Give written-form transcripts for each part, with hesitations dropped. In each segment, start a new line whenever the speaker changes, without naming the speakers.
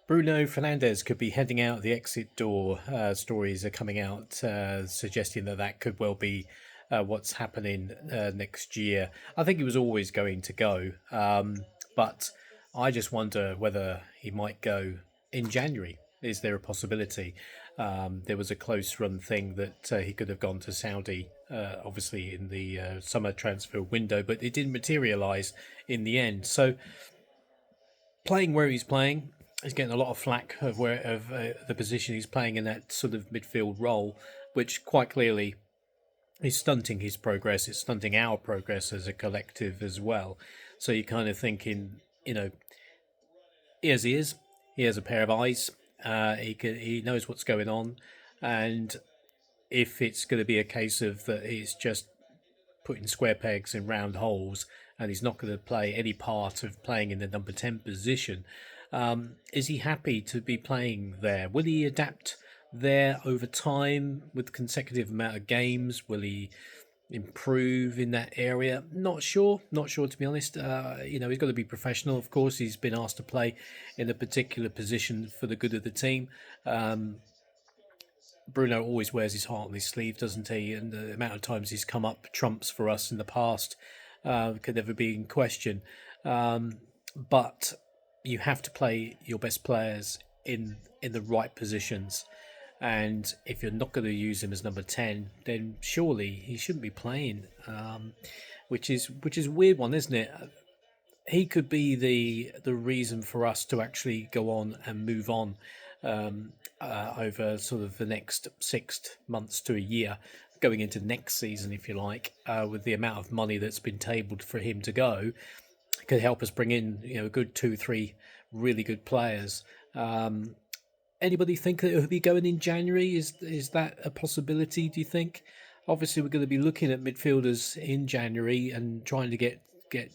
Bruno Fernandes could be heading out the exit door. Stories are coming out suggesting that that could well be what's happening next year. I think he was always going to go, but I just wonder whether he might go in January. Is there a possibility? There was a close run thing that he could have gone to Saudi, obviously in the summer transfer window, but it didn't materialise in the end. So playing where he's playing, he's getting a lot of flack of the position he's playing in that sort of midfield role, which quite clearly is stunting his progress. It's stunting our progress as a collective as well. So you're kind of thinking, he is. He has a pair of eyes. He knows what's going on, and if it's going to be a case of that, he's just putting square pegs in round holes, and he's not going to play any part of playing in the number 10 position. Is he happy to be playing there? Will he adapt there over time with consecutive amount of games? Will he improve in that area? Not sure. Not sure, to be honest. He's got to be professional. Of course, he's been asked to play in a particular position for the good of the team. Bruno always wears his heart on his sleeve, doesn't he? And the amount of times he's come up trumps for us in the past could never be in question. But you have to play your best players in the right positions. And if you're not going to use him as number 10, then surely he shouldn't be playing. Which is a weird one, isn't it? He could be the reason for us to actually go on and move on over sort of the next 6 months to a year, going into next season, if you like, with the amount of money that's been tabled for him to go, could help us bring in a good 2-3 really good players. Anybody think that he'll be going in January? Is that a possibility, do you think? Obviously, we're going to be looking at midfielders in January and trying to get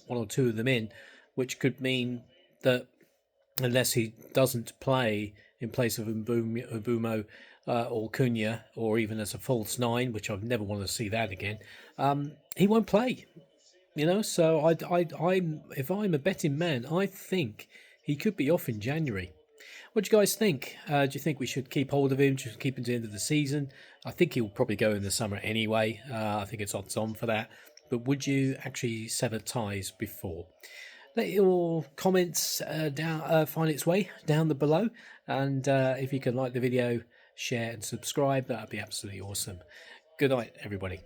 one or two of them in, which could mean that unless he doesn't play in place of Mbumo or Cunha, or even as a false nine, which I've never want to see that again, he won't play. So I'm if I'm a betting man, I think he could be off in January. What do you guys think? Do you think we should keep hold of him, just keep him to the end of the season? I think he'll probably go in the summer anyway. I think it's odds on for that. But would you actually sever ties before? Let your comments find its way down the below. And if you can like the video, share and subscribe, that would be absolutely awesome. Good night, everybody.